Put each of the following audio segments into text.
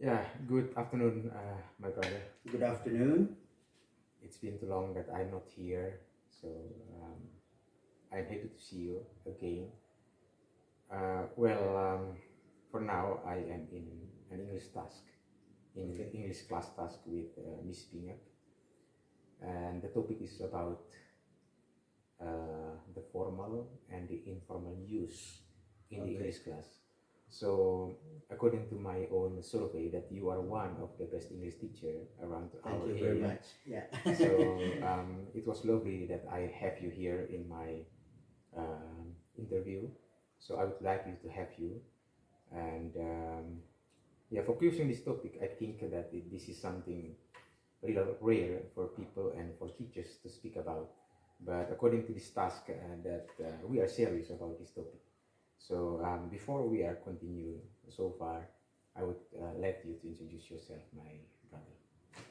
Yeah, good afternoon, my brother. Good afternoon. It's been too long that I'm not here, so um, I'm happy to see you again. For now, I am in an English task, in Okay. English class task with Miss Pingak, and the topic is about the formal and the informal use in the Okay. English class. So, according to my own survey, that you are one of the best English teacher around Thank our you very area. much. Yeah. So it was lovely that I have you here in my interview. So I would like you to have you. And yeah, focusing this topic, I think that this is something real rare for people and for teachers to speak about. But according to this task, that we are serious about this topic. So before we are continue so far, I would like you to introduce yourself, my brother.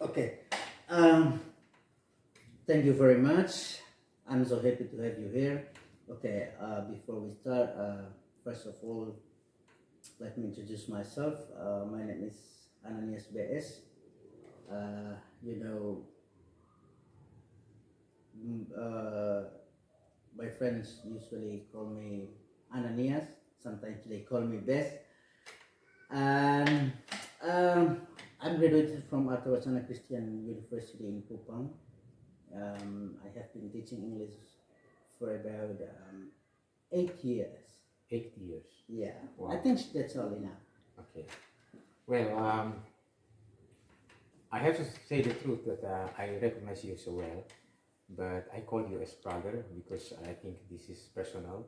Okay. Um, Thank you very much. I'm so happy to have you here. Okay. Before we start, first of all, let me introduce myself. My name is Ananias BS. Uh, you know, my friends usually call me Ananias. Sometimes they call me Bess. And um, I'm graduated from Artawacana Christian University in Kupang. I have been teaching English for about 8 years. 8 years. Yeah, I Wow. think that's all enough. Okay. Well, I have to say the truth that I recognize you so well, but I call you as brother because I think this is personal.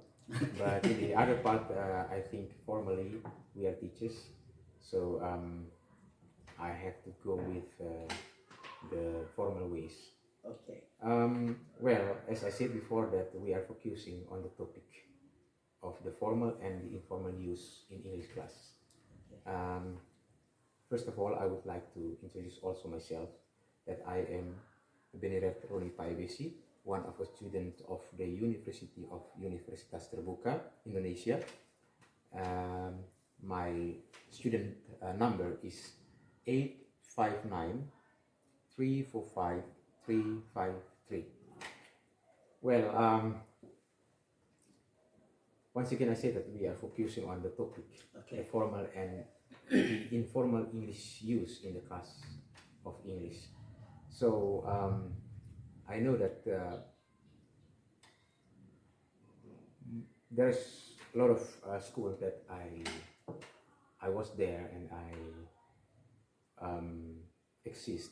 But in the other part, I think formally we are teachers, so I have to go with the formal ways. Okay. Well, as I said before, that we are focusing on the topic of the formal and the informal use in English class. Okay. First of all, I would like to introduce also myself, that I am Beneret Roni Paibesi, one of a student of the University of Universitas Terbuka, Indonesia. My student number is 859 345 353. Well, once again, I say that we are focusing on the topic, the Okay. formal and the informal English use in the class of English. So I know that there's a lot of schools that I was there and I exist,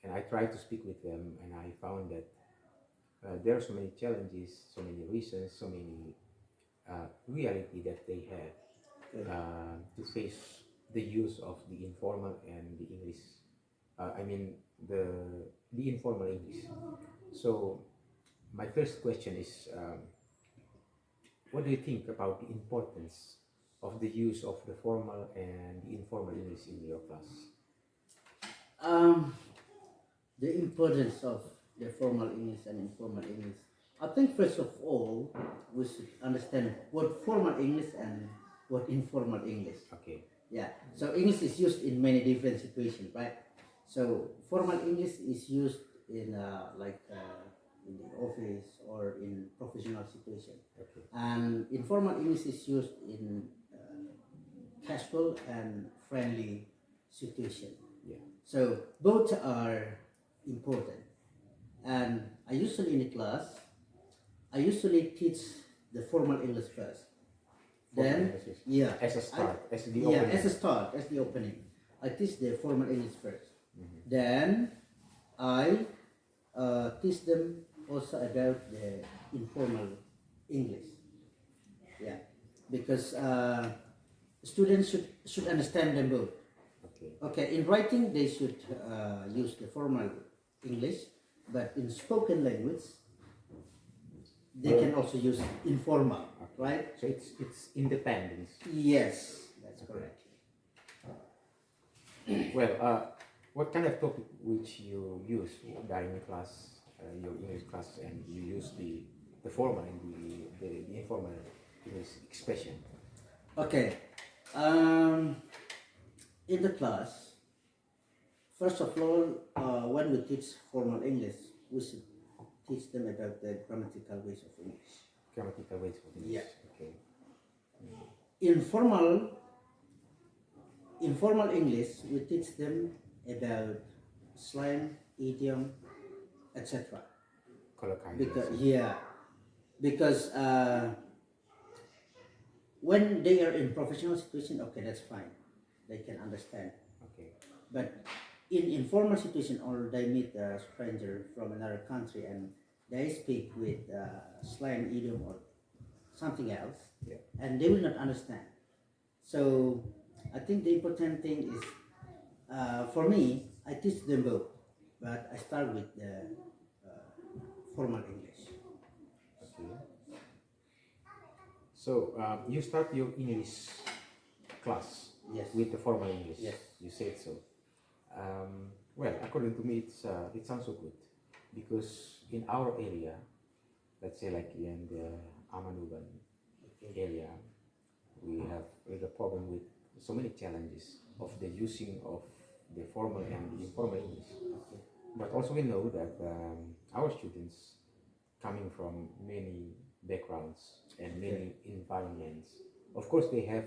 and I tried to speak with them, and I found that there are so many challenges, so many reasons, so many reality that they have Good. to face the use of the informal and the English. I mean the informal English. So my first question is, what do you think about the importance of the use of the formal and the informal English in your class? Um, the importance of the formal English and informal English. I think first of all we should understand what formal English and what informal English. Okay. Yeah. So English is used in many different situations, right? So formal English is used in in the office or in professional situation, Okay. and informal English is used in casual and friendly situation. Yeah. So both are important. And I usually in the class, I usually teach the formal English first. Formal Then, English is yeah, as a start, as the yeah, opening. as a start, as the opening, I teach the formal English 1st. Mhm. Then I teach them also about the informal English. Yeah, because students should understand them both. Okay. Okay, in writing they should use the formal English, but in spoken language they can also use informal, right? So it's independence. Yes, that's correct. Well, what kind of topic which you use during class, your English class, and you use the formal and the informal English expression? Okay, um, in the class, first of all, when we teach formal English, we should teach them about the grammatical ways of English. Grammatical ways of English. Yeah. Okay. Informal English, we teach them about slang, idiom, etc. Colloquialism. Because when they are in professional situation, okay, that's fine, they can understand. Okay. But in informal situation, or they meet a stranger from another country and they speak with slang, idiom, or something else, Yeah. and they will not understand. So I think the important thing is, for me, I teach them both, but I start with the formal English. Okay. So you start your English class Yes. with the formal English. Yes. You said so. Well, according to me, it sounds so good because in our area, let's say like in the Amanuban area, we have a problem with so many challenges of the using of the formal and the informal English. Okay. But also we know that our students coming from many backgrounds and many environments, of course they have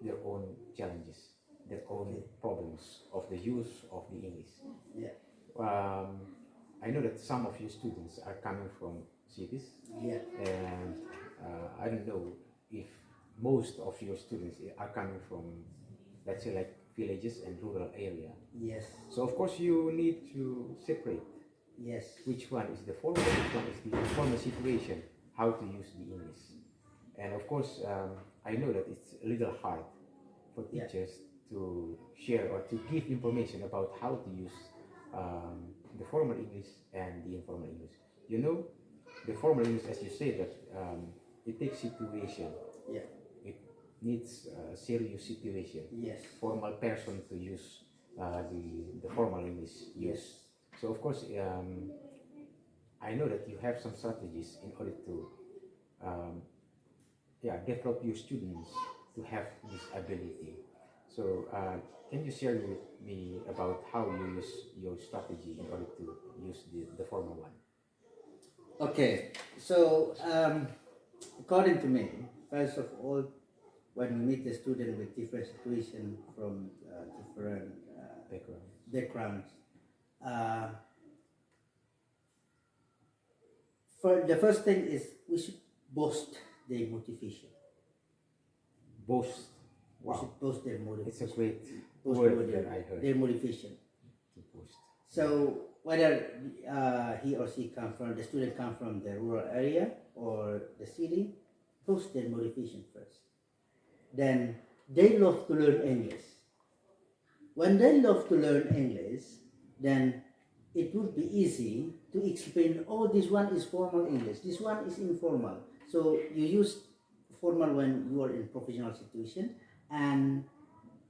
their own challenges, their own problems of the use of the English. Yeah. I know that some of you students are coming from cities, Yeah. and I don't know if most of your students are coming from, let's say, like villages and rural area. Yes. So of course you need to separate Yes. which one is the formal, which one is the informal situation, how to use the English. And of course, I know that it's a little hard for Yeah. teachers to share or to give information about how to use the formal English and the informal English. You know, the formal English, as you say, that it takes situation. Yeah. It needs a serious situation. Yes. Formal person to use the formal English use. Yes. So of course, I know that you have some strategies in order to develop your students to have this ability. So can you share with me about how you use your strategy in order to use the formal one? Okay. So according to me, first of all, when we meet the student with different situation from different backgrounds, for the first thing is we should boost their motivation. Boast. We Wow, should boost their motivation. it's a great Boost word that I heard. their motivation. To boost. So whether he or she the student come from the rural area or the city, boost their motivation first. Then they love to learn English. When they love to learn English, then it would be easy to explain, oh, this one is formal English, this one is informal. So you use formal when you are in professional situation, and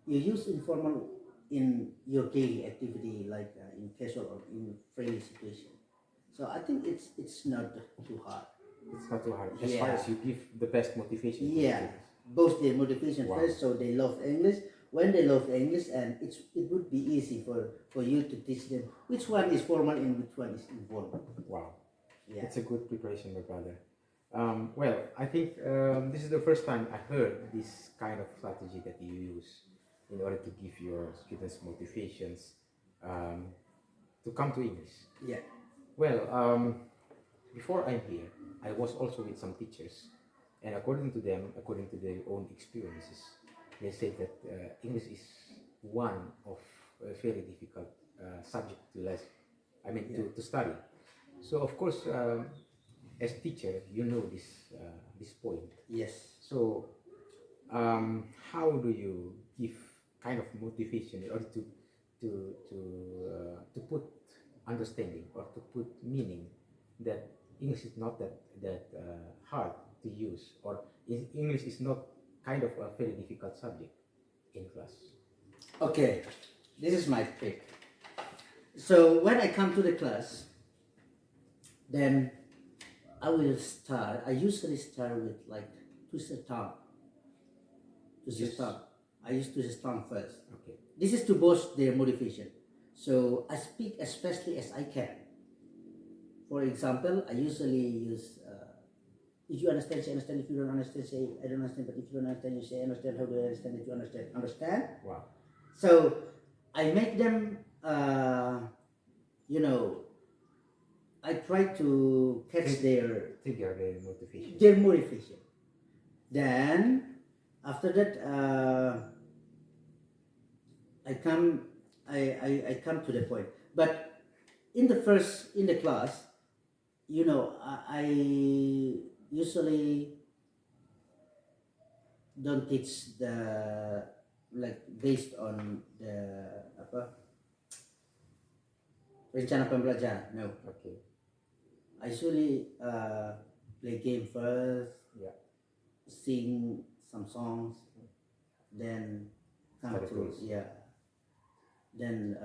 you use informal in your daily activity, like in casual or in friendly situation. So I think it's not too hard. It's not too hard. As far as you give the best motivation. to the Yeah, students. both their motivation Wow. first, so they love English. When they love English, and it would be easy for you to teach them which one is formal and which one is informal. Wow. Yeah. It's a good preparation, my brother. Well, I think this is the first time I heard this kind of strategy that you use in order to give your students motivations to come to English. Yeah. Well, before I'm here, I was also with some teachers, and according to them, according to their own experiences, they said that English is one of a very difficult subject to lesson. I mean, to study. So of course, as teacher, you know this point. Yes. So how do you give kind of motivation in order to put understanding or to put meaning that English is not that hard to use, or English is not kind of a very difficult subject in class? Okay, this is my pick. So when I come to the class, then I will start. I usually start with like twist the tongue. Twist the Yes. tongue. I used to use strong first. Okay. This is to boost their motivation. So I speak as fastly as I can. For example, I usually use if you understand, say understand. If you don't understand, say I don't understand. But if you don't understand, you say I understand. How do I understand? If you understand, understand. Wow. So I make them, I try to catch Trigger their motivation. their motivation. Then after that, I come to the point. But in the class, I usually don't teach the like based on the apa rencana pembelajaran. No, Okay. I usually play game first, Yeah. sing some songs, then come Study to tools. then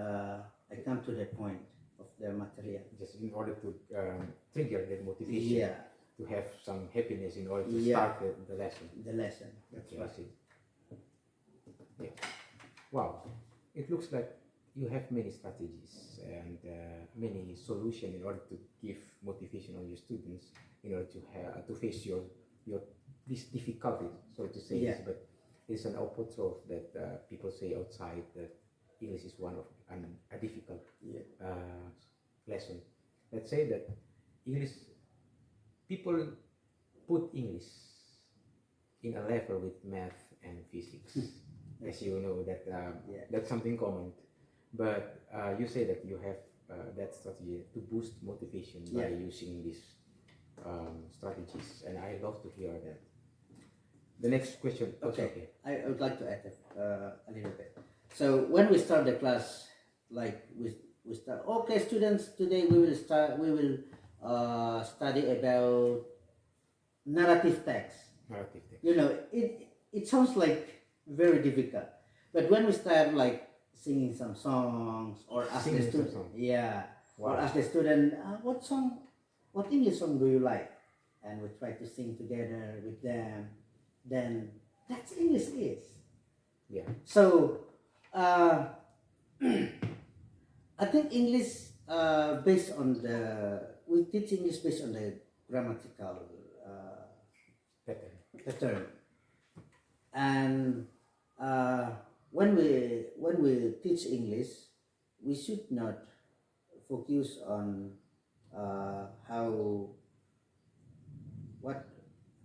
I come to the point of the material. Just in order to trigger their motivation. Yeah, To have some happiness in order to Yeah. start the lesson. the lesson. That's Okay, I right. see. Yeah. Wow. It looks like you have many strategies and many solutions in order to give motivation on your students in order to face your this difficulty, so to say. Yeah. But it's an open truth that people say outside that English is one of a difficult Yeah. lesson. Let's say that English people put English in a level with math and physics. As you know that Yeah. that's something common, but you say that you have that strategy to boost motivation by Yeah. using these strategies, and I love to hear that. The next question. Okay. I would like to add a little bit. So when we start the class, like we start. Okay, students, today we will study about narrative text. Narrative text. It sounds like very difficult, but when we start like singing some songs or ask Singing the some student, song. or Wow. ask the student, what English song do you like, and we try to sing together with them. Then that's English is. Yeah. So I think English based on we teach English based on the grammatical Pattern. pattern, and when we teach English, we should not focus on how what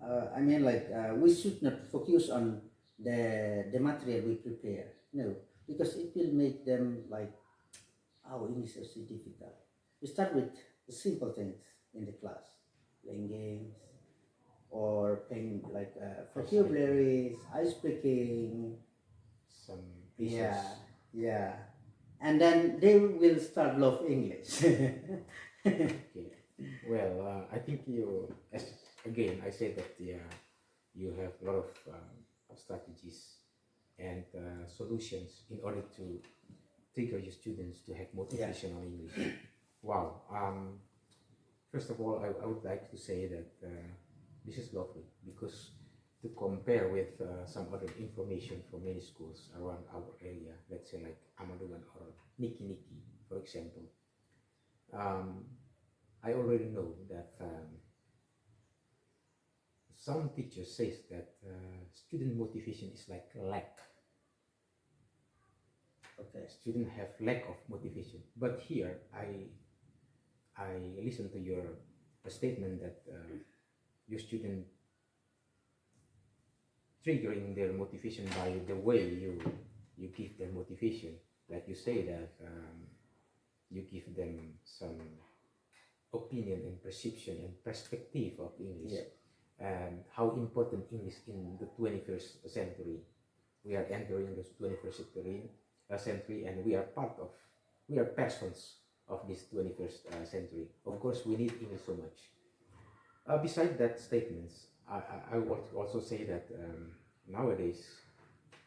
I mean like we should not focus on the material we prepare. No, because it will make them like, oh, English is so difficult. We start with the simple things in the class, playing games or playing like vocabularies, ice breaking. Some pieces. Yeah, and then they will start love English. Okay. Well, I think again, I say that you have a lot of strategies and solutions in order to trigger your students to have motivation on English. Wow. First of all, I would like to say that this is lovely because to compare with some other information from many schools around our area, let's say like Amaduan or Niki Niki, for example, I already know that some teachers says that student motivation is like lack. Okay. Students have lack of motivation, but here I listen to your statement that your student triggering their motivation by the way you give them motivation. Like you say that you give them some opinion and perception and perspective of English and how important English in the 21st century. We are entering the 21st century, and we are persons of this 21st century. Of course, we need English so much. Beside that statements, I would also say that nowadays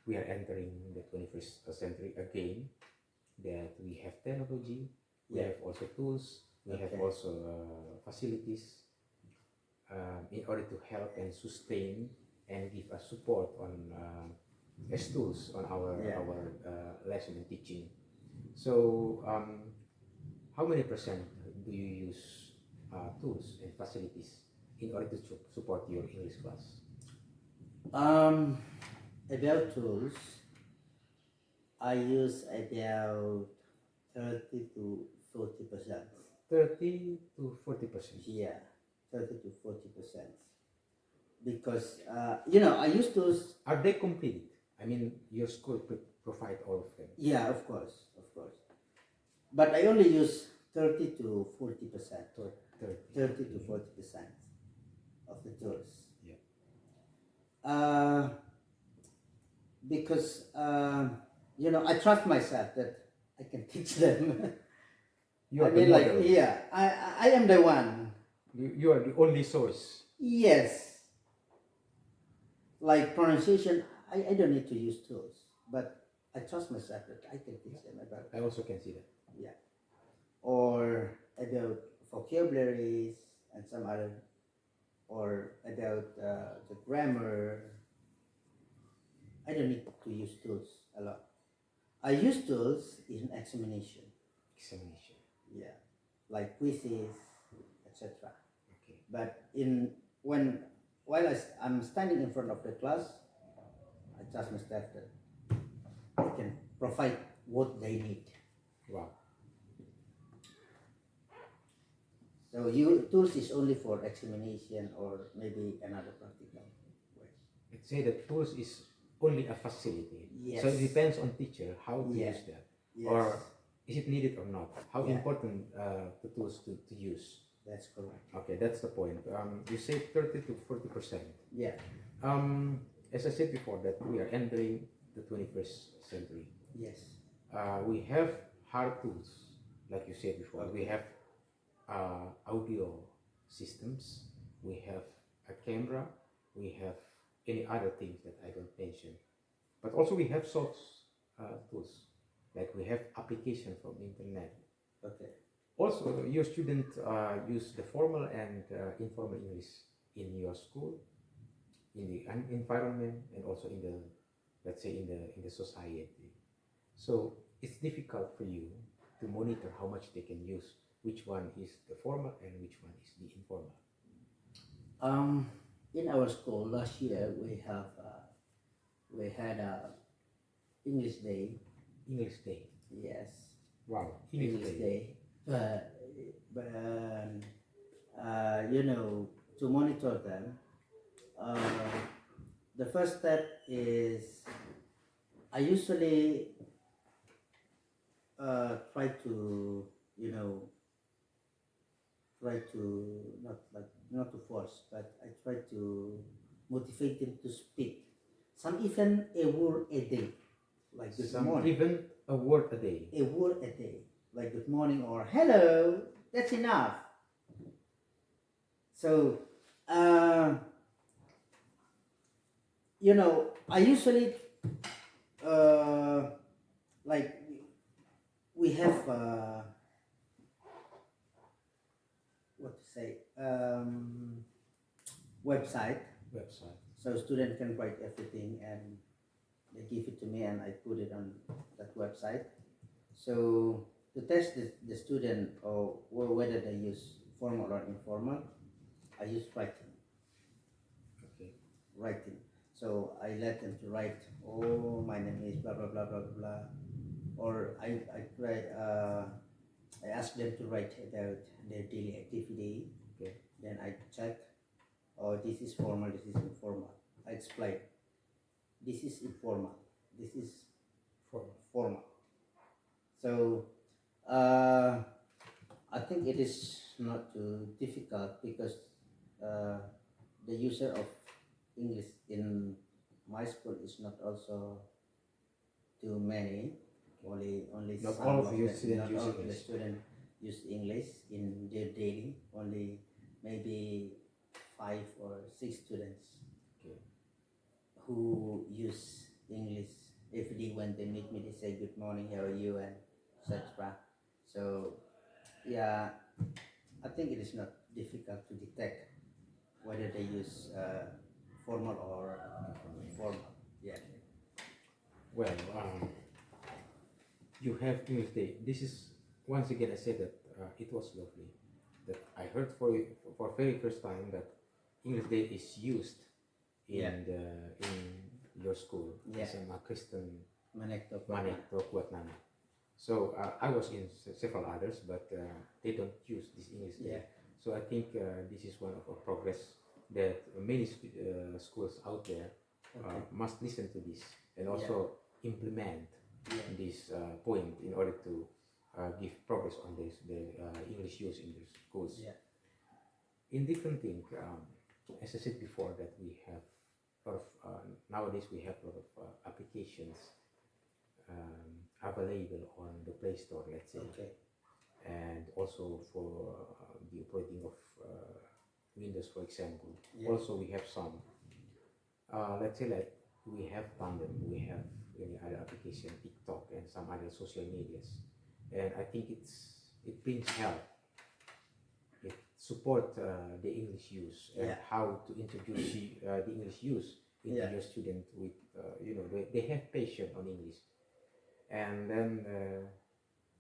we are entering the 21st century again, that we have technology, we have also tools, we have also facilities in order to help and sustain and give us support on as tools on our Yeah. lesson and teaching. So, how many percent do you use tools and facilities in order to support your English class? Um, about tools, I use about 30 to 40%. 30 to 40%. Yeah, 30 to 40%. Because you know, I used to. Are they complete? I mean, your school provide all of them. Yeah, of course, of course. But I only use 30 to 40%. 30 to 40% of the tools. Yeah. Because you know, I trust myself that I can teach them. You are I the mean, like, model. yeah, I am the one. You are the only source. Yes. Like pronunciation, I don't need to use tools, but I trust myself that I can teach them about. I also can see that. Yeah. Or about vocabularies and some other, or about the grammar. I don't need to use tools a lot. I use tools in examination. Examination. Yeah, like quizzes, etc. Okay. But in when while I'm standing in front of the class, I trust myself that I can provide what they need. Wow. So you tools is only for examination or maybe another practical way. Let's say that tools is only a facility. Yes. So it depends on teacher how to Yeah. use that. Yes. Or is it needed or not? How Yeah. important the tools to use? That's correct. Okay, that's the point. You say 30 to 40%. Yeah. As I said before, that we are entering the 21st century. Yes. We have hard tools, like you said before. Okay. We have audio systems, we have a camera, we have any other things that I don't mention. But also we have soft tools, like we have application from internet. Okay. Also, your student use the formal and informal English in your school, in the environment, and also in the, let's say, in the society. So it's difficult for you to monitor how much they can use, which one is the formal and which one is the informal. In our school last year we had a English Day. English Day. Yes. Wow, English Day. But you know, to monitor them, the first step is I usually try to, you know, not to force, but I try to motivate them to speak. Some even a word a day, like good morning. Even a word a day. A word a day, like good morning or hello. That's enough. So, you know, I usually like we have what to say website. So student can write everything and they give it to me and I put it on that website. So to test the student or whether they use formal or informal, I use writing. Okay. Writing. So I let them to write, oh, my name is blah blah blah blah blah, or I ask them to write about their daily activity. Okay. Then I check, oh, this is formal, this is informal. I explain, this is informal, this is formal. So I think it is not too difficult because the user of English in my school is not also too many. Only Not some all of your them, students not use all of the English. students use English in their daily. Only maybe 5 or 6 students Okay. who use English every day. When they meet me, they say good morning, how are you, and etc. So yeah, I think it is not difficult to detect whether they use formal or informal. Yeah. Well, you have English Day. This is once again I said that it was lovely. That I heard for very first time that English Day is used Yeah. in your school. Yeah. It's a Kristen Manekto. Manekto Kuatnana. So I was in several others, but they don't use this English Day. Yeah. So I think this is one of a progress that many schools out there Okay. must listen to this and also implement Yeah. this point in order to give progress on this the English use in the schools. Yeah. In different things, as I said before, that we have a lot of nowadays we have a lot of applications available on the Play Store, let's say, Okay. and also for the operating of Windows, for example. Yeah. Also, we have some. Let's say like we have Tandem, we have any other application, TikTok, and some other social medias, and I think it brings help. It support the English use and Yeah. how to introduce the English use into Yeah. your student with they have passion on English, and then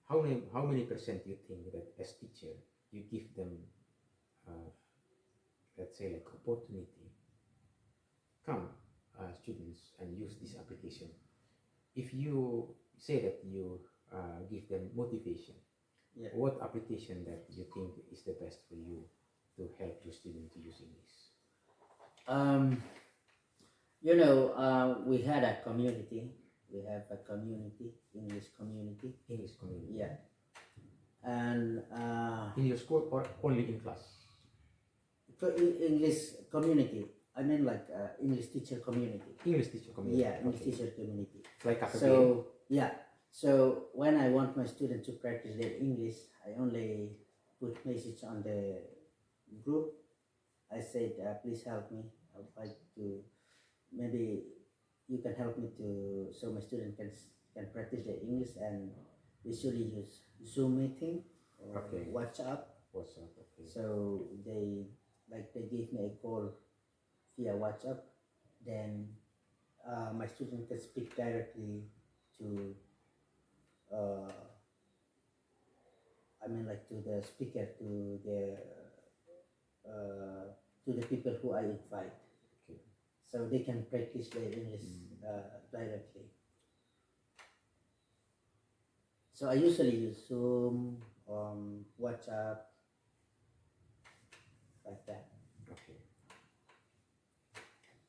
how many percent do you think that as teacher you give them let's say like opportunity come students and use this application. If you say that you give them motivation, Yeah. what application that you think is the best for you to help your student to use English? We had a community. We have a community, English community. English community. Yeah. And In your school or only in class? English community. I mean, like English teacher community. English teacher community. Yeah, English Okay. teacher community. It's like academia. So yeah. So when I want my students to practice their English, I only put message on the group. I said, please help me. I'd like to, maybe you can help me to, so my student can practice their English, and we usually use Zoom meeting or Okay. WhatsApp. What's up? Okay. So they give me a call via WhatsApp. Then my student can speak directly to to the speaker, to the people who I invite. Okay. So they can practice their English directly. So I usually use Zoom, WhatsApp, like that. Okay.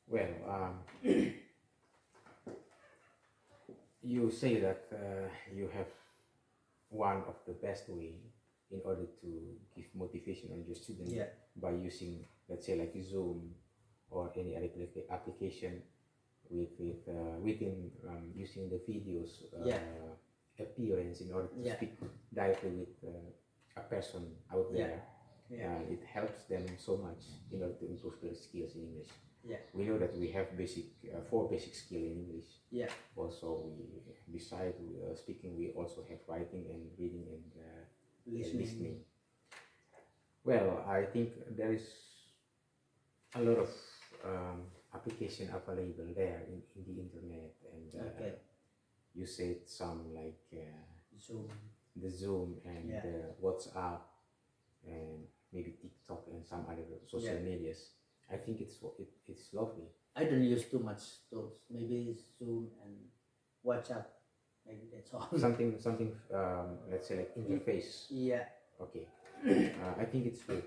Well, you say that you have one of the best way in order to give motivation on your student Yeah. by using, let's say, like Zoom or any other application within using the videos Yeah. appearance in order to Yeah. speak directly with a person out Yeah. there. Yeah. It helps them so much in order to improve their skills in English. Yeah. We know that we have four basic skills in English. Yeah. Also, besides speaking, we also have writing and reading and listening. Well, I think there is a lot of application available there in the internet, and Okay. you said some like Zoom. the Zoom and Yeah. WhatsApp and maybe TikTok and some other social Yeah. medias. I think it's lovely. I don't use too much tools. Maybe Zoom and WhatsApp. Maybe that's all. Something let's say like interface. Yeah. Okay. I think it's good.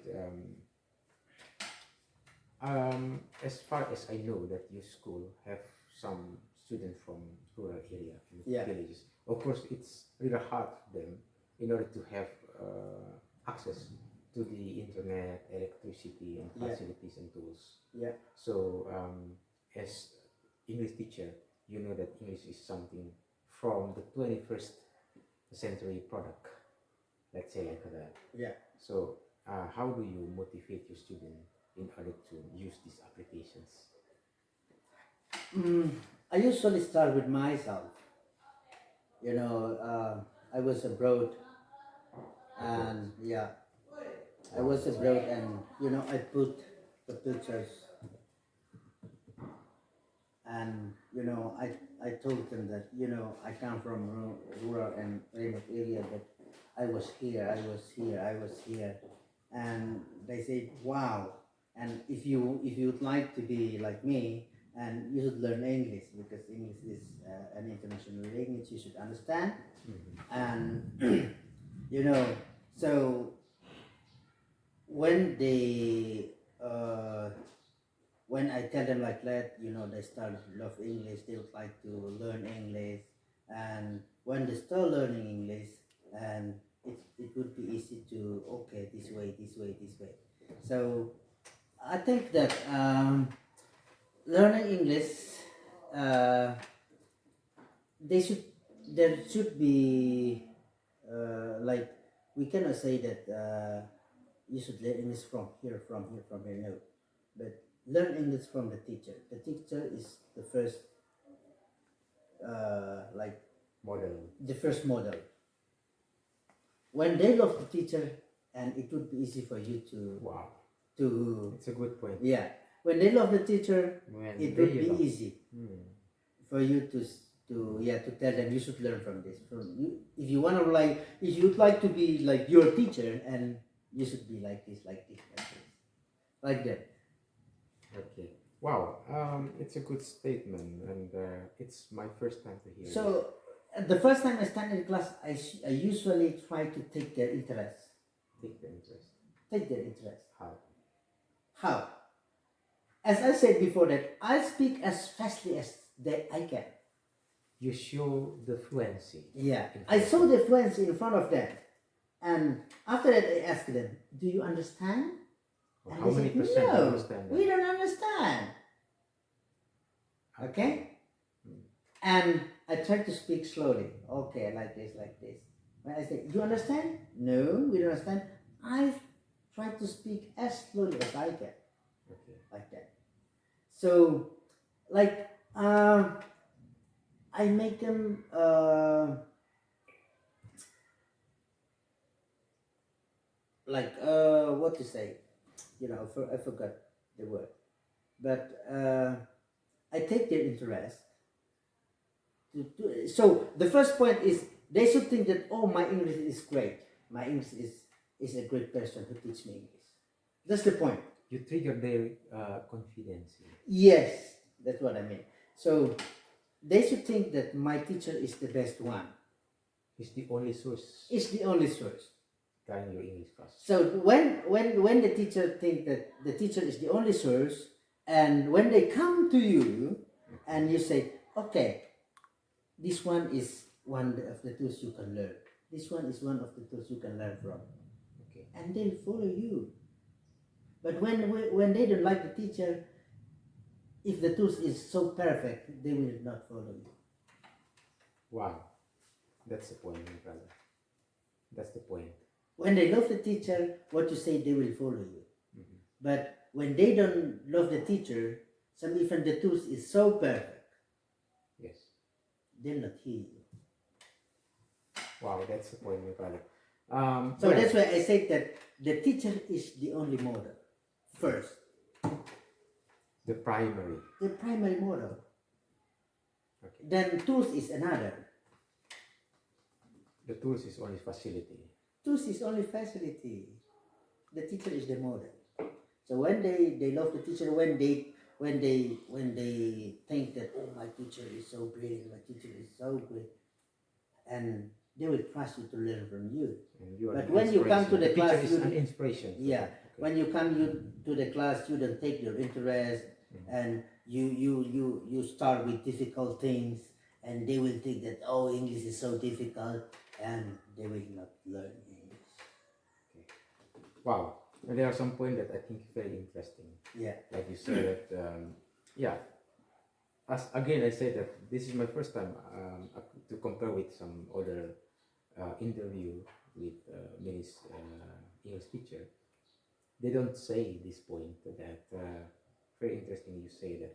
As far as I know that your school have some students from rural area and Yeah. villages. Of course, it's really hard for them in order to have access to the internet, electricity, and Yeah. facilities and tools. Yeah. So, as English teacher, you know that English is something from the 21st century product. Let's say like that. Yeah. So, how do you motivate your student in order to use these applications? I usually start with myself. I was abroad, and yeah, I was abroad, and I put the pictures, and I told them that, you know, I come from rural and remote area, but I was here, I was here, I was here. And they said, wow. And if you'd like to be like me, and you should learn English, because English is an international language, you should understand. And, you know, so when they, when I tell them like that, you know, they start to love English, they would like to learn English. And when they start learning English, and it would be easy to, okay, this way, this way, this way. So I think that learning English, uh, they should, there should be, like, we cannot say that you should learn English from here, from here, from here, no. But learn English from the teacher. The teacher is the first, like, Model. the first model. When they love the teacher, and it would be easy for you to, Wow. to, It's a good point. yeah. When they love the teacher, When it they would be love- easy for you to to tell them, you should learn from this. From you, if you want to, like, if you'd like to be like your teacher, and you should be like this, like this, like this, like that. Okay. Wow. It's a good statement, and it's my first time to hear. So the first time I stand in class, I usually try to take their interest. Take the interest. Take their interest. How? How? As I said before, that I speak as fastly as I can. You show the fluency. Yeah, I saw the fluency in front of them, and after that I asked them, "Do you understand?" Or And how they many said, percent "No, understand that? we don't understand." Okay? And I tried to speak slowly. Okay, like this, like this. When I say, "You understand?" "No, we don't understand." I try to speak as slowly as I can, Okay. like that. So, like, I make them like, what to say, you know, I forgot the word, but I take their interest so the first point is, they should think that, oh, my English is great, my English is a great person who teach me English. That's the point. You trigger their confidence. Yes, that's what I mean. So they should think that my teacher is the best one. It's the only source It's the only source. guiding your English class. So when the teacher think that the teacher is the only source, and when they come to you and you say, okay, this one is one of the tools you can learn. This one is one of the tools you can learn from. Okay. And they'll follow you. But when they don't like the teacher, if the tools is so perfect, they will not follow you. Wow. That's the point, my brother. That's the point. When they love the teacher, what you say, they will follow you. But when they don't love the teacher, some even the tools is so perfect, Yes. they'll not hear you. Wow, that's the point, my brother. So well, that's why I say that the teacher is the only model. First, the primary. the primary model. Okay. Then tools is another. The tools is only facility. Tools is only facility. The teacher is the model. So when they love the teacher, when they think that, oh, my teacher is so brilliant, my teacher is so great, and they will trust you to learn from you. And you are But an when you come to the teacher class, is you an inspiration. for yeah. them. Okay. When you come to the class, you don't take your interest, and you start with difficult things, and they will think that, oh, English is so difficult, and they will not learn English. Wow. And there are some points that I think very interesting. Yeah. Like you said that, yeah. As again, I say that this is my first time to compare with some other interview with many English teacher. They don't say this point that very interesting. You say that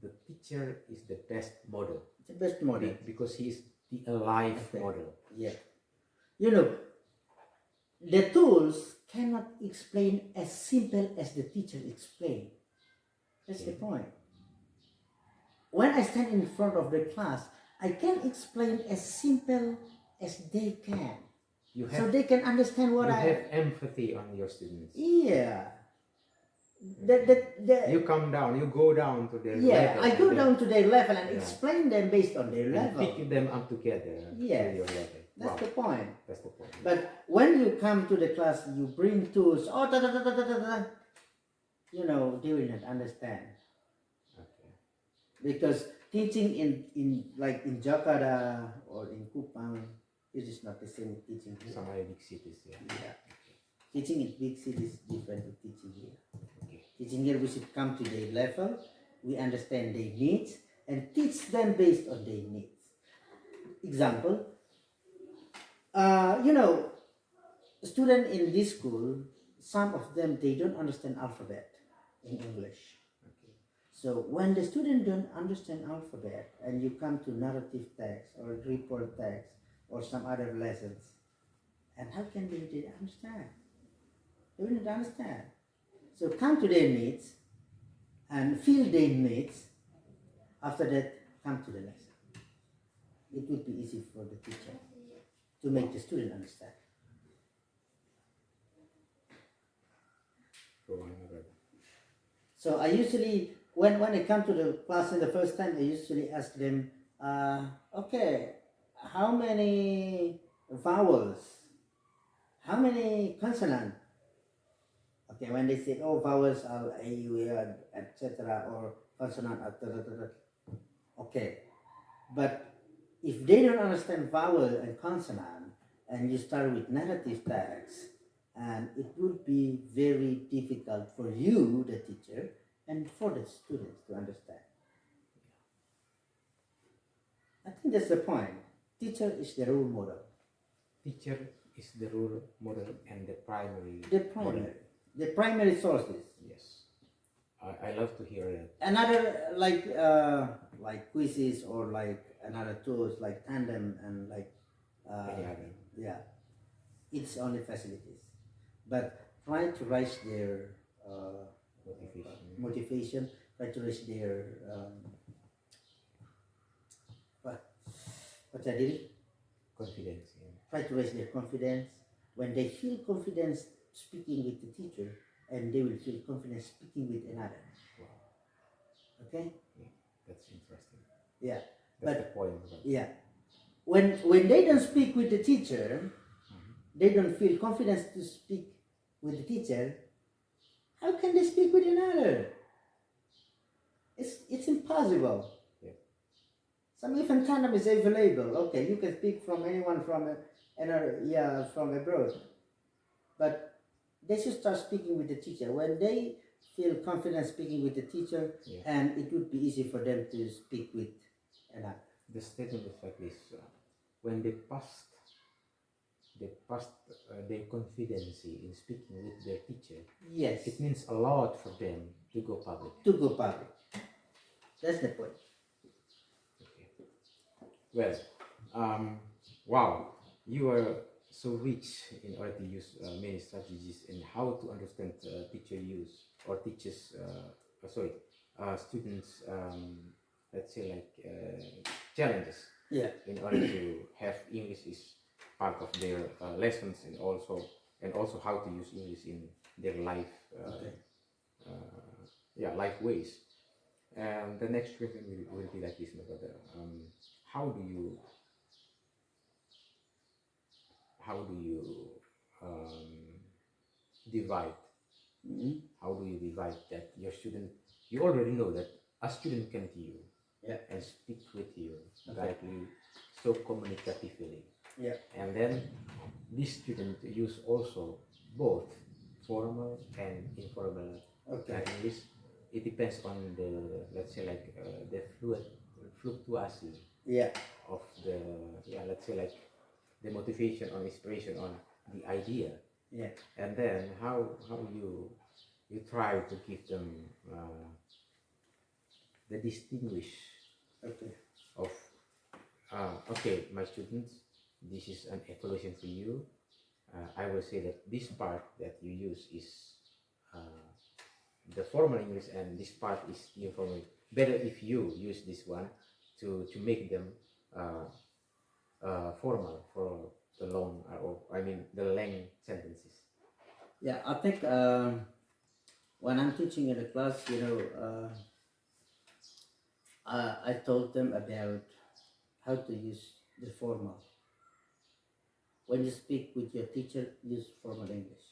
the teacher is the best model. The best model. Because he is the alive Okay. model. Yeah. You know, the tools cannot explain as simple as the teacher explained. That's the point. when I stand in front of the class, I can explain as simple as they can, You so have they can understand what you I. have empathy on your students. Yeah. You come down, you go down to their Yeah, level. I go and down to their level and Yeah. explain them based on their and level. pick them up together Yes, to your level. That's Wow. the point. That's the point. But when you come to the class, you bring tools. Oh, da, da, da, da, da, da, da. You know, they will not understand. Okay. Because teaching in like in Jakarta or in Kupang, it is not the same with teaching here. Some other big cities, yeah. Yeah. Teaching in big cities is different with teaching here. Okay. Teaching here, we should come to their level, we understand their needs, and teach them based on their needs. Example, you know, student in this school, some of them, they don't understand alphabet in English. Okay. So when the student don't understand alphabet and you come to narrative text or report text or some other lessons, and how can they understand? They will not understand. So come to their needs and feel their needs. After that, come to the lesson. It would be easy for the teacher to make the student understand. Go on, my brother. So I usually, when I come to the class in the first time, I usually ask them, okay, how many vowels? How many consonants? Okay, when they say, oh, vowels are A, U, E, etc., or consonant, okay. But if they don't understand vowel and consonant, and you start with narrative text, and it would be very difficult for you, the teacher, and for the students to understand. I think that's the point. Teacher is the role model. Teacher is the role model and the primary. Model. The primary sources. Yes. I love to hear that. Another like quizzes or like another tools like Tandem and like Any other. yeah, it's only facilities, but try to raise their motivation. Try to raise their what I did. Confidence. Yeah. Try to raise their confidence. When they feel confidence speaking with the teacher, and they will feel confident speaking with another. Wow. Okay. Yeah, that's interesting. Yeah. That's the point. Right? Yeah. When they don't speak with the teacher, they don't feel confidence to speak with the teacher. How can they speak with another? It's impossible. Yeah. Some even tandem is available. Okay, you can speak from anyone from from abroad, but they should start speaking with the teacher when they feel confident speaking with the teacher, and it would be easy for them to speak with another. The statement is like this: when they passed their confidence in speaking with their teacher. Yes. It means a lot for them to go public. To go public. That's the point. Okay. Well, wow, you are so rich in order to use many strategies in how to understand teacher use or teachers. Students. Let's say like challenges. Yeah. In order to have English is part of their lessons, and also how to use English in their life. Life ways. And the next question will be like this, my brother. How do you divide? Mm-hmm. How do you divide that your student? You already know that a student can to you, and speak with you directly, so communicatively. Yeah. And then this student use also both formal and informal English. It depends on the, let's say like the fluctuation of the, let's say like the motivation or inspiration on the idea. Yeah. And then how you try to give them the distinguish of okay, my students, this is an evaluation for you. I will say that this part that you use is the formal English, and this part is the informal better if you use this one to make them uh, formal for the long or I mean the length sentences. Yeah, I think when I'm teaching in a class, I told them about how to use the formal. When you speak with your teacher, use formal English.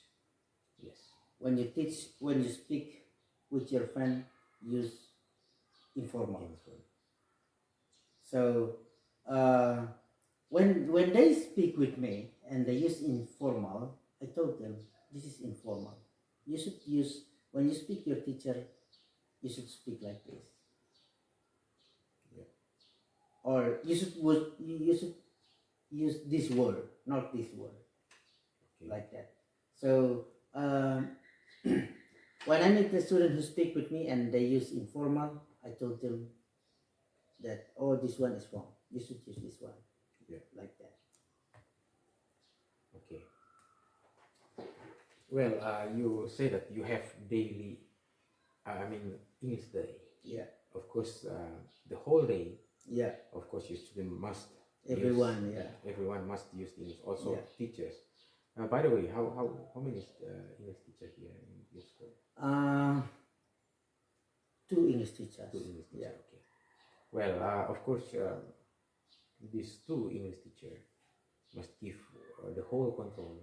Yes. When you speak with your friend, use informal. Informal. So when they speak with me and they use informal, I told them this is informal. You should use when you speak your teacher, you should speak like this. Yeah. Or you should use this word, not this word, Okay. like that. So when I meet the student who speak with me and they use informal, I told them that this one is wrong. You should use this one. Yeah. Like that. Okay. Well, you say that you have daily, I mean English day. Yeah. Of course, the whole day. Yeah. Of course, your student must. Everyone, use, yeah. Everyone must use English. Also, Yeah. teachers. By the way, how many English teachers here in your school? 2 English teachers. 2 English teachers. Yeah. Okay. Well, of course, these 2 English teachers must give the whole control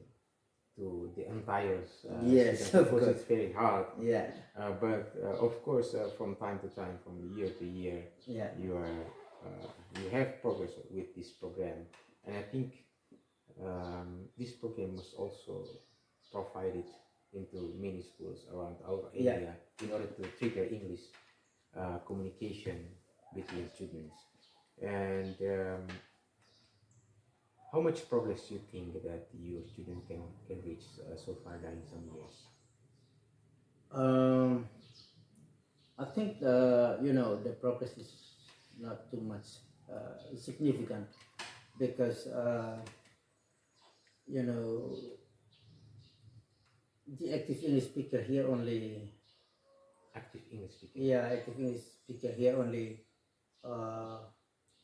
to the entire Yes, student. of Of course, course. it's very hard. Yeah. But of course, from time to time, from year to year, Yeah. you have progress with this program, and I think this program was also provided into many schools around our area in order to trigger English communication between students. And how much progress you think that your student can reach so far in some years? I think the progress is not too much significant because the active English speaker here only. Active English speaking. Yeah, active English speaker here only.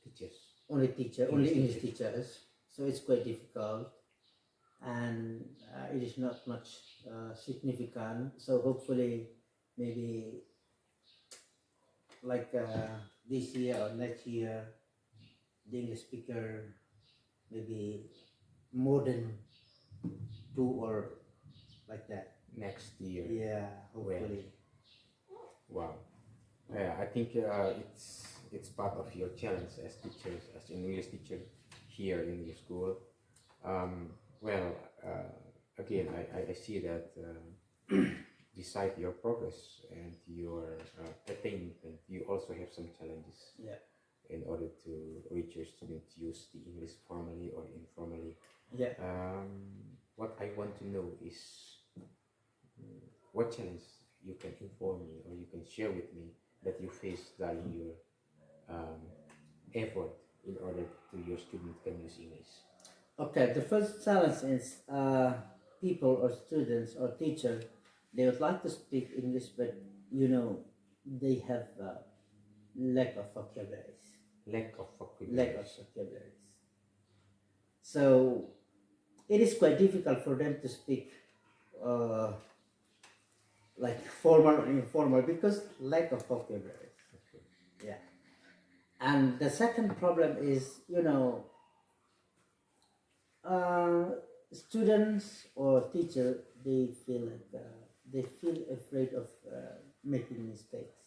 Teachers. Only English teachers. So it's quite difficult, and it is not much significant. So hopefully, maybe like this year or next year, the English speaker maybe more than 2 or like that. Next year. Yeah, hopefully. Wow. Yeah, I think it's part of your challenge as teachers, as an English teacher here in your school. Well, again, I see that beside your progress and your attainment, you also have some challenges. Yeah. In order to reach your students use the English formally or informally. Yeah. What I want to know is what challenge you can inform me or you can share with me that you face during your effort in order to your students can use English. Okay, the first challenge is people or students or teachers, they would like to speak English, but they have lack of vocabularies. Lack of vocabularies. So it is quite difficult for them to speak like formal or informal because lack of vocabularies. Okay. Yeah. And the second problem is, students or teacher, they feel like they feel afraid of making mistakes.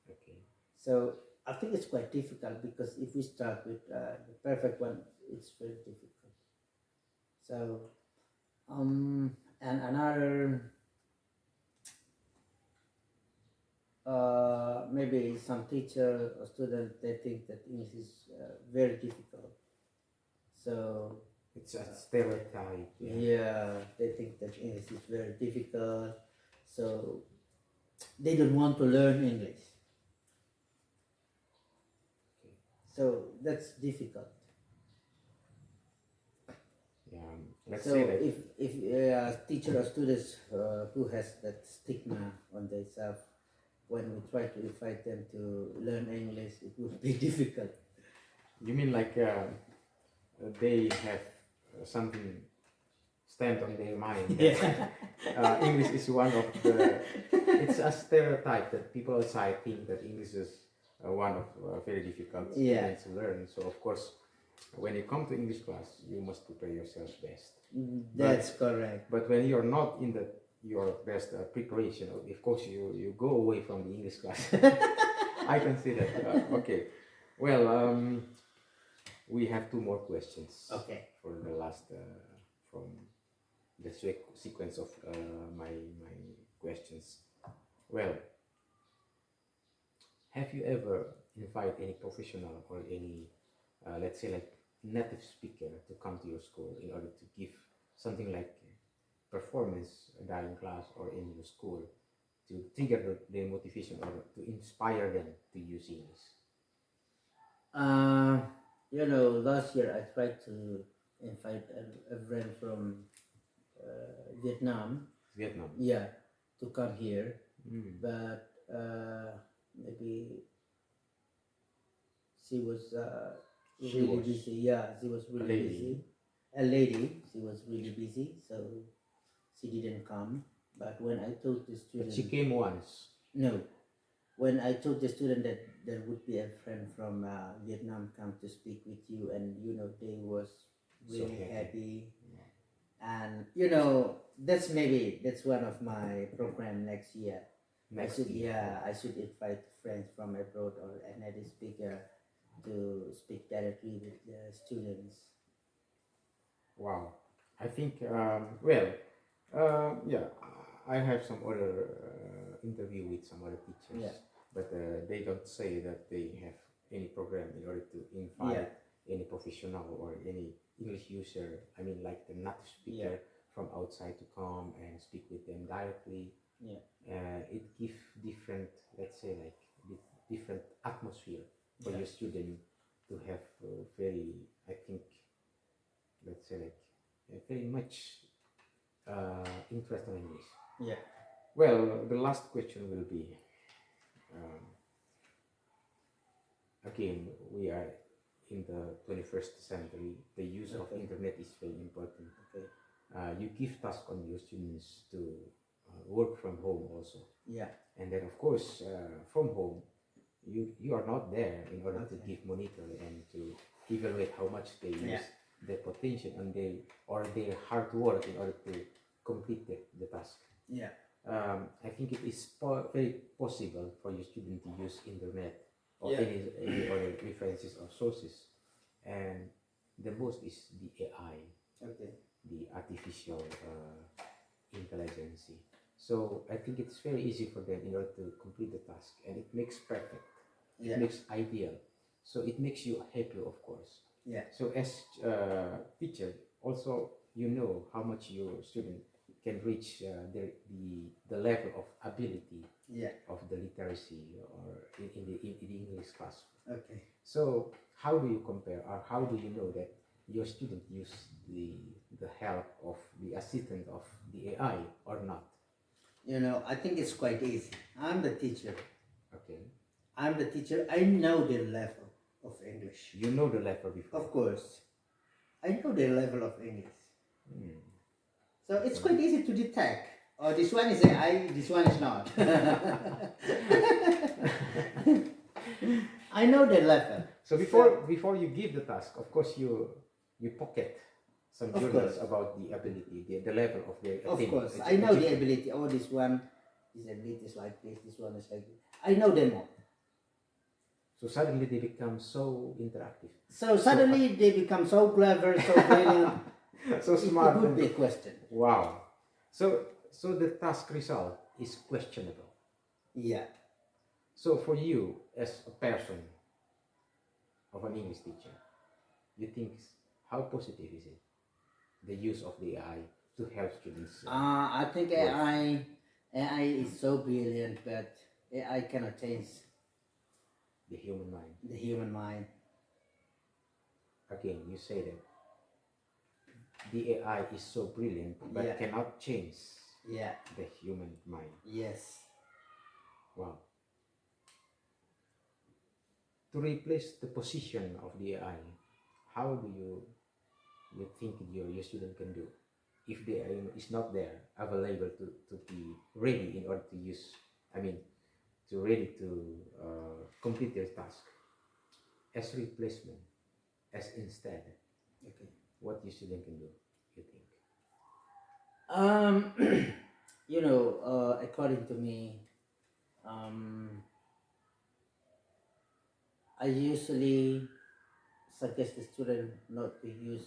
Okay. So I think it's quite difficult because if we start with the perfect one, it's very difficult. So and another maybe some teacher or student, they think that English is very difficult. So it's a stereotype. Yeah, they think that English is very difficult, so they don't want to learn English. Okay. So that's difficult. Yeah. Let's So say that if teacher or students who has that stigma on themselves, when we try to invite them to learn English, it would be difficult. You mean like they have something stamped on their mind? Yeah. English is one of the. It's a stereotype that people outside think that English is one of very difficult Yeah. things to learn. So of course, when you come to English class, you must prepare yourself best. That's correct. But when you're not in your best preparation, of course you go away from the English class. I can see that. Okay. Well, we have two more questions. Okay. For the last from the sequence of my questions. Well, have you ever invited any professional or any, let's say, like native speaker to come to your school in order to give something like performance during class or in your school to trigger their motivation or to inspire them to use English? Last year I tried to invite a friend from Vietnam, Vietnam. yeah, to come here, Mm. but maybe she was She really was busy. Yeah, she was really lady. busy. A lady, she was really busy, so she didn't come. But when I told the student, But she came once. no, when I told the student that there would be a friend from Vietnam come to speak with you, and they was So really happy. happy. And that's one of my program next year. Next I year. should invite friends from abroad or a native speaker to speak directly with the students. Wow. I think, yeah, I have some other interview with some other teachers, Yeah. but they don't say that they have any program in order to invite any professional or any English user, I mean, like the native speaker from outside to come and speak with them directly. Yeah. It gives different, let's say, like different atmosphere for your student to have very, I think, let's say, like very much interest in English. Yeah. Well, the last question will be, again, we are in the 21st century. The use of internet is very important. Okay. You give task on your students to work from home also. Yeah. And then of course, from home, you are not there in order to give monitor and to evaluate how much they use their potential and their hard work in order to complete the task. Yeah. I think it is very possible for your student to use internet or any other references or sources, and the most is the AI, the artificial intelligence. So I think it's very easy for them in order to complete the task, and it makes perfect. It makes ideal. So it makes you happy, of course. Yeah. So as teacher, also how much your student can reach the level of ability of the literacy or in the English class. Okay. So how do you compare, or how do you know that your student use the help of the assistant of the AI or not? I think it's quite easy. I'm the teacher. Okay. I'm the teacher. I know their level of English. You know the level before. Of course. I know their level of English. Hmm. So it's quite easy to detect. Oh, this one is AI, this one is not. I know their level. So before you give the task, of course you pocket some journals about the ability, the level of their ability. Of course, I know the ability. Oh, this ability is like this one is like this. I know them all. So suddenly they become so interactive. So suddenly they become so clever, so brilliant. So smart. It would be a question. Wow. So the task result is questionable. Yeah. So for you as a person of an English teacher, you think how positive is it? The use of the AI to help students? I think AI is so brilliant, but AI cannot change the human mind. The human mind. Again, you say that the AI is so brilliant, but cannot change the human mind. Yes. Wow. to replace the position of the AI, how do you think your student can do if the AI is not there available to be ready in order to use, I mean, to ready to complete their task as replacement, as instead, Okay. what your student can do, you think? Um, according to me, um, I usually suggest the student not to use.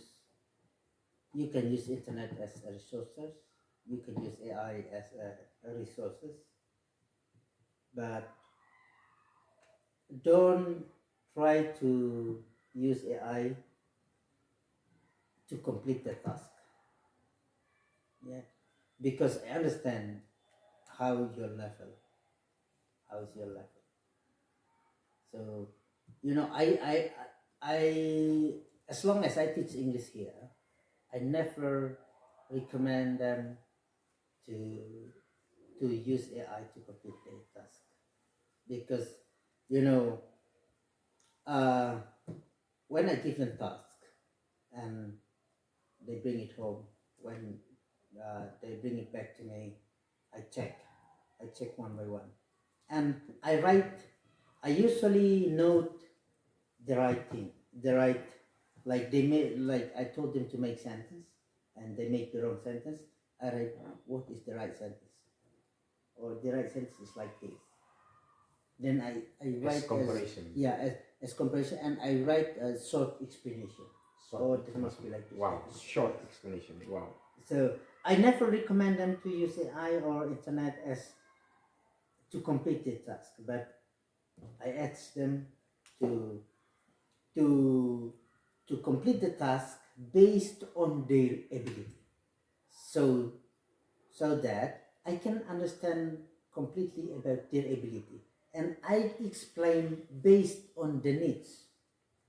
You can use internet as a resources. You can use AI as a resources, but don't try to use AI to complete the task. Yeah, because I understand how your level, how is your level. So, I as long as I teach English here, I never recommend them to use AI to complete their task because you know uh, when I give them task and they bring it home, when they bring it back to me, I check one by one, and I usually note the right thing, the right, like they made, like I told them to make sentence and they make the wrong sentence. I write what is the right sentence, or the right sentence is like this. Then I write As comparison. as comparison, and I write a short explanation. Short This must be like this. Wow, like this. short explanation. Wow. So I never recommend them to use AI or internet as to complete the task, but I ask them to to to complete the task based on their ability, so that I can understand completely about their ability, and I explain based on the needs.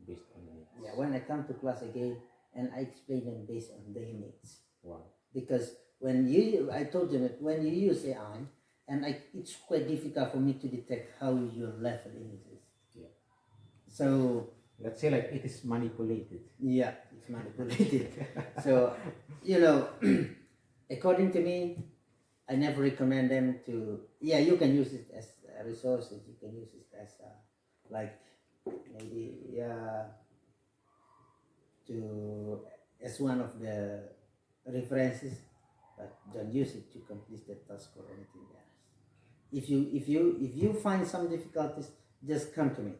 Based on needs. Yeah, when I come to class again, and I explain them based on their needs. Wow. Because I told them that when you use AI, and it's quite difficult for me to detect how your level in it is. Yeah. So Let's say like it is manipulated. yeah, it's manipulated. So according to me, I never recommend them to. Yeah, you can use it as resources. You can use it as like maybe to as one of the references, but don't use it to complete the task or anything else. If you find some difficulties, just come to me,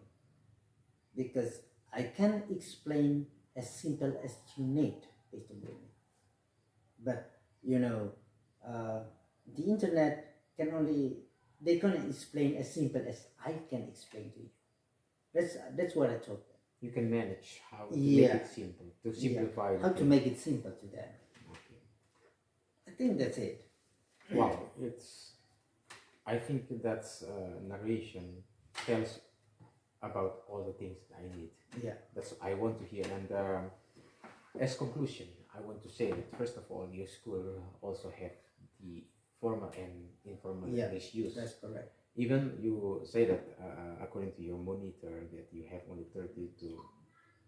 because I can explain as simple as you need based on your need. But uh, the internet can only they can explain as simple as I can explain to you. That's what I told them. You can manage how to Yeah. make it simple, to simplify How the to thing. make it simple to them. Okay. I think that's it. Wow, I think that's narration tells about all the things that I need. Yeah. That's I want to hear. And as conclusion, I want to say that first of all, your school also have the formal and informal English use. That's correct. Even you say that according to your monitor that you have only 30 to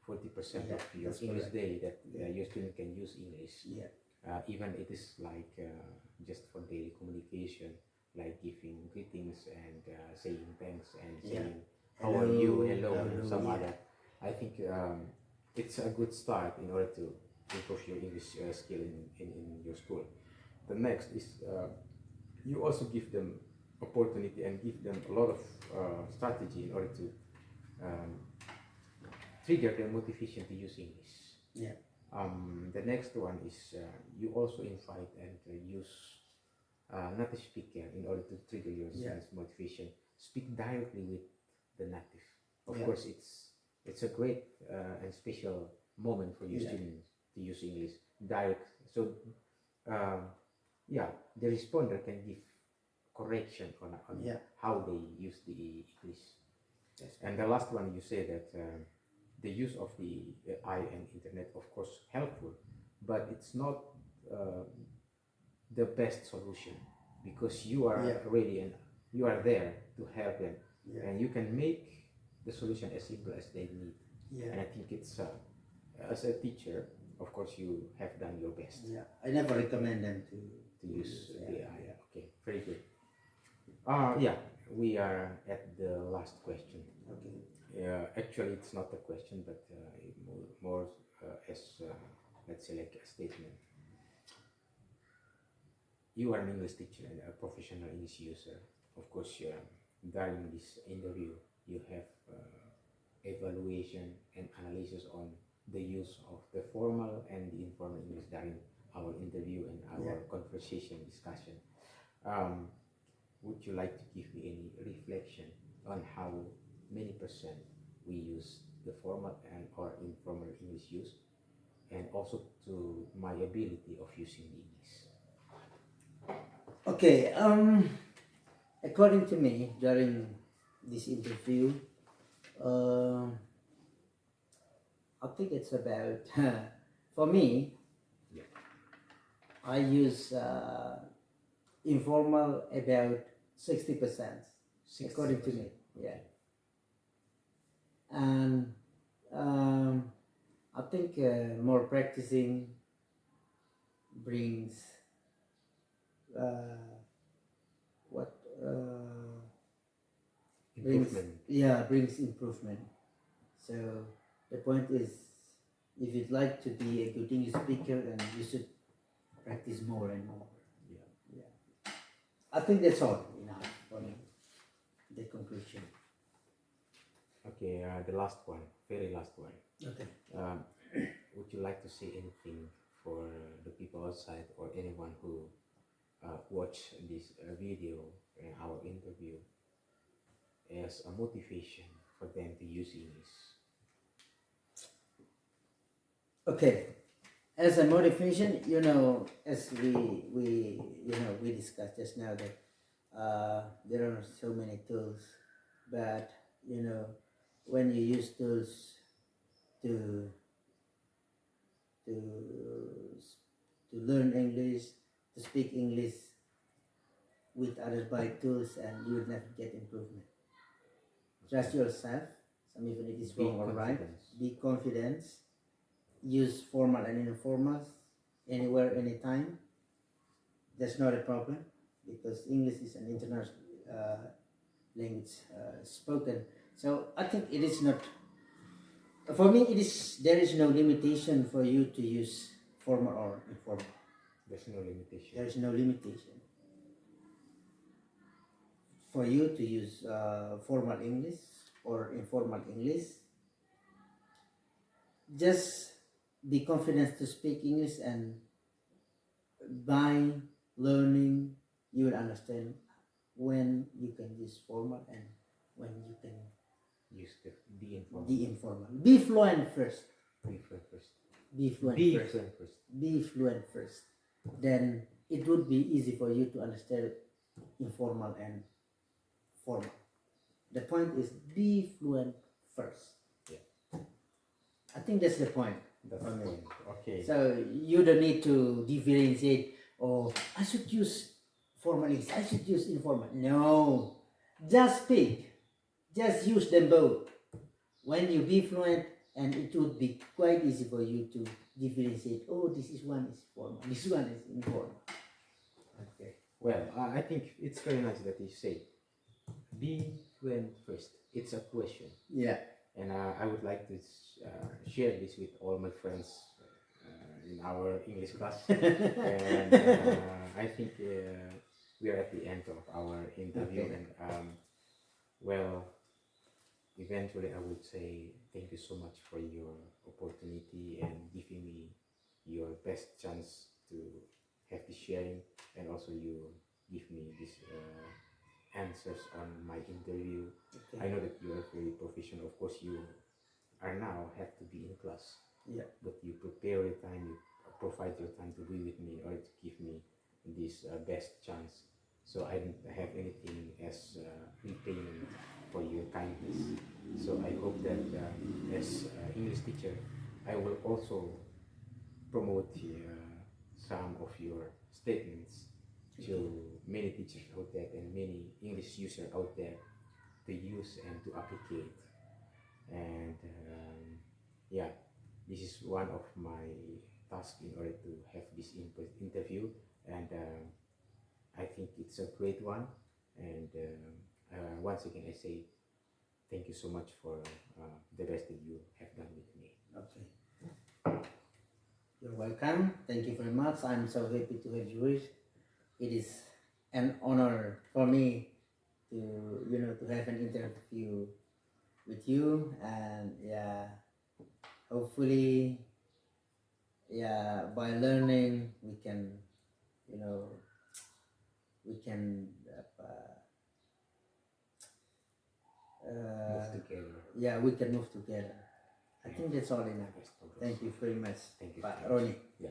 40% of your English correct. day that your student can use English. Yeah. Even it is like just for daily communication, like giving greetings and saying thanks and saying how are you, hello, and some other. I think it's a good start in order to improve your English skill in your school. The next is you also give them opportunity and give them a lot of strategy in order to um, trigger their motivation to use English. Yeah. The next one is you also invite and use native speaker in order to trigger your students' motivation. Speak directly with the native. Of course, it's a great and special moment for your students to use English direct. So, the responder can give correction on how they use the English. And the last one, you say that the use of the AI and internet, of course, helpful, but it's not uh, the best solution because you are ready and you are there to help them, and you can make the solution as simple as they need. Yeah. And I think it's as a teacher, of course, you have done your best Yeah. I never recommend them to use the AI. yeah. Okay, very good. Yeah, we are at the last question. Okay. Actually, it's not a question, but more as let's say like a statement. You are an English teacher and a professional English user. Of course, during this interview, you have evaluation and analysis on the use of the formal and the informal English during our interview and our conversation discussion. Um, would you like to give me any reflection on how many percent we use the formal and or informal English use, and also to my ability of using English? Okay. According to me, during this interview, I think it's about for me. Yeah. I use informal about 60%, according to me. Yeah. And I think more practicing brings what Improvement. brings improvement. So the point is, if you'd like to be a good English speaker, then you should practice more and more. Yeah. I think that's all enough for me. The conclusion. Okay, the last one, very last one. Okay. Would you like to say anything for the people outside or anyone who watch this video and our interview as a motivation for them to use English? Okay. As a motivation, as we discussed just now that there are so many tools, but when you use tools to learn English, to speak English with others by tools, and you will never get improvement. Trust yourself, even if it is wrong or right. Be confident. Use formal and informal anywhere, anytime. That's not a problem, because English is an international language spoken. So I think it is not. For me, there is no limitation for you to use formal or informal. There's no limitation. There is no limitation for you to use formal English or informal English. Just be confident to speak English, and by learning, you will understand when you can use formal and when you can use the informal. The informal. Be fluent first. Be fluent first. Be fluent Be first. fluent first. Be fluent first. Then it would be easy for you to understand informal and formal. The point is, be fluent first. Yeah. I think that's the point. That's the point. Okay. So you don't need to differentiate, or I should use formal English, I should use informal. No. Just speak. Just use them both. When you be fluent, and it would be quite easy for you to differentiate. Oh, this is one is formal, this one is informal. Okay. Well, I think it's very nice that you say, be fluent first. It's a question. Yeah. And I would like to share this with all my friends in our English class. And I think we are at the end of our interview. Okay. And well, eventually I would say thank you so much for your opportunity and giving me your best chance to have this sharing, and also you give me these answers on my interview. Okay. I know that you are very professional. Of course, you are now have to be in class. Yeah. But you prepare your time, you provide your time to be with me in order to give me this best chance. So I don't have anything as repayment for your kindness. So I hope that as English teacher, I will also promote some of your statements to many teachers out there and many English users out there to use and to apply. and yeah, this is one of my tasks in order to have this interview, and I think it's a great one. And once again, I say thank you so much for the best that you have done with me. Okay. You're welcome. Thank you very much. I'm so happy to have you here. It is an honor for me to to have an interview with you, and yeah, hopefully, yeah, by learning we can you know we can Move together. yeah, we can move together. I Yeah. think that's all enough. Yes, progress. Thank you very much, Thank you Pak very much. Roni. Yeah.